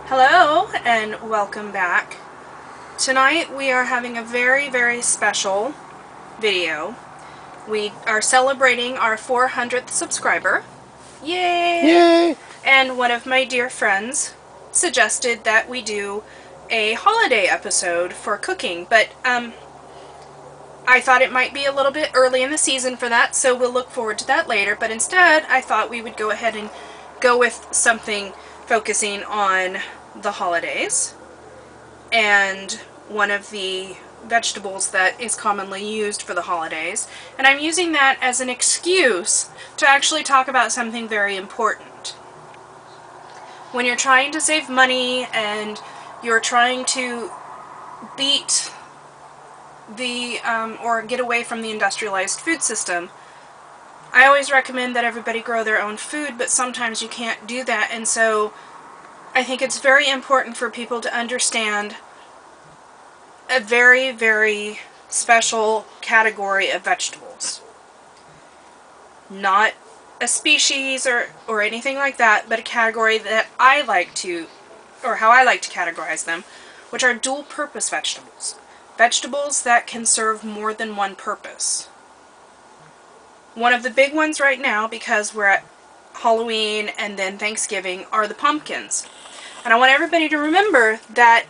Hello and welcome back. Tonight we are having a very special video. We are celebrating our 400th subscriber. Yay! Yay! And one of my dear friends suggested that we do a holiday episode for cooking, but I thought it might be a little bit early in the season for that, so we'll look forward to that later. But instead, I thought we would go ahead and go with something focusing on the holidays. And one of the vegetables that is commonly used for the holidays. And I'm using that as an excuse to actually talk about something very important. When you're trying to save money and you're trying to beat or get away from the industrialized food system, I always recommend that everybody grow their own food, but sometimes you can't do that, and so I think it's very important for people to understand a very special category of vegetables. Not a species or anything like that, but a category that I like to, or how I like to categorize them, which are dual-purpose vegetables. Vegetables that can serve more than one purpose. One of the big ones right now, because we're at Halloween and then Thanksgiving, are the pumpkins. And I want everybody to remember that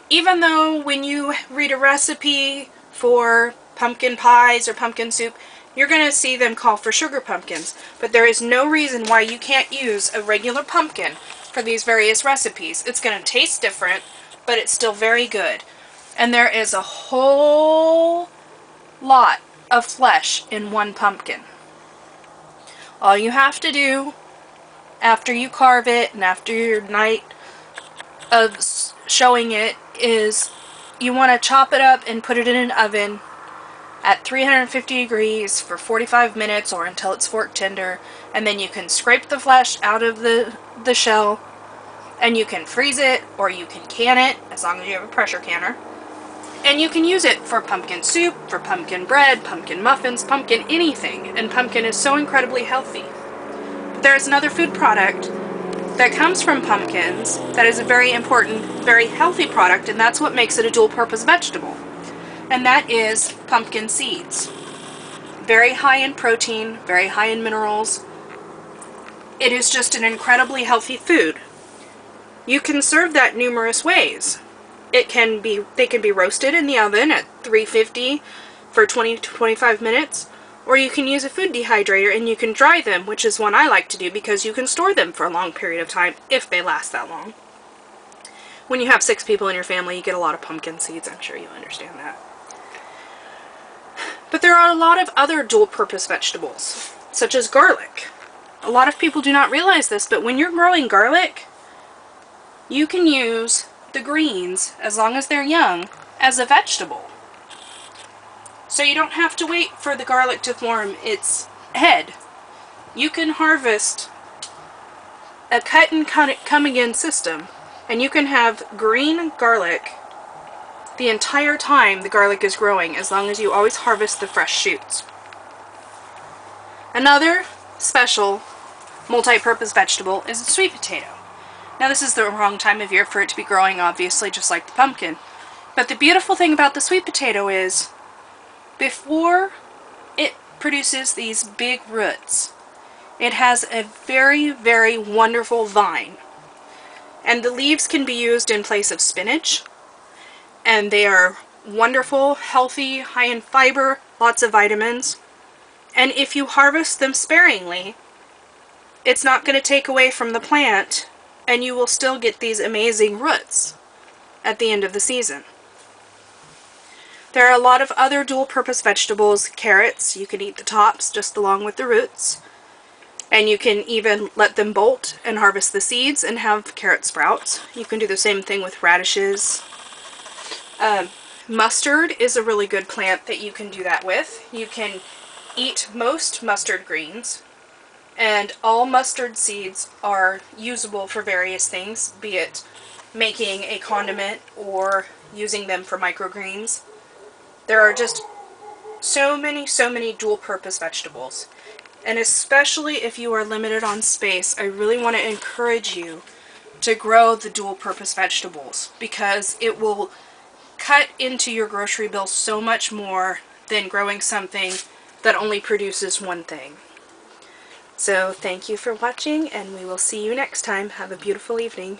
even though when you read a recipe for pumpkin pies or pumpkin soup, you're going to see them call for sugar pumpkins. But there is no reason why you can't use a regular pumpkin for these various recipes. It's going to taste different, but it's still very good. And there is a whole lot of flesh in one pumpkin. All you have to do after you carve it and after your night of showing it is you want to chop it up and put it in an oven at 350 degrees for 45 minutes or until it's fork tender, and then you can scrape the flesh out of the shell, and you can freeze it or you can can it as long as you have a pressure canner. And you can use it for pumpkin soup, for pumpkin bread, pumpkin muffins, pumpkin anything. And pumpkin is so incredibly healthy. But there's another food product that comes from pumpkins that is a very important, very healthy product, and that's what makes it a dual-purpose vegetable. And that is pumpkin seeds. Very high in protein, very high in minerals. It is just an incredibly healthy food. You can serve that numerous ways. They can be roasted in the oven at 350 for 20 to 25 minutes, or you can use a food dehydrator and you can dry them, which is one I like to do because you can store them for a long period of time if they last that long. When you have 6 people in your family, you get a lot of pumpkin seeds. I'm sure you understand that. But there are a lot of other dual-purpose vegetables, such as garlic. A lot of people do not realize this, but when you're growing garlic, you can use the greens, as long as they're young, as a vegetable. So you don't have to wait for the garlic to form its head. You can harvest a cut and come again system, and you can have green garlic the entire time the garlic is growing, as long as you always harvest the fresh shoots. Another special multi-purpose vegetable is a sweet potato. Now this is the wrong time of year for it to be growing, obviously, just like the pumpkin. But the beautiful thing about the sweet potato is, before it produces these big roots, it has a very wonderful vine. And the leaves can be used in place of spinach. And they are wonderful, healthy, high in fiber, lots of vitamins. And if you harvest them sparingly, it's not going to take away from the plant, and you will still get these amazing roots at the end of the season. There are a lot of other dual-purpose vegetables. Carrots, you can eat the tops just along with the roots. And you can even let them bolt and harvest the seeds and have carrot sprouts. You can do the same thing with radishes. Mustard is a really good plant that you can do that with. You can eat most mustard greens. And all mustard seeds are usable for various things, be it making a condiment or using them for microgreens. There are just so many dual-purpose vegetables. And especially if you are limited on space, I really want to encourage you to grow the dual purpose vegetables, because it will cut into your grocery bill so much more than growing something that only produces one thing. So thank you for watching, and we will see you next time. Have a beautiful evening.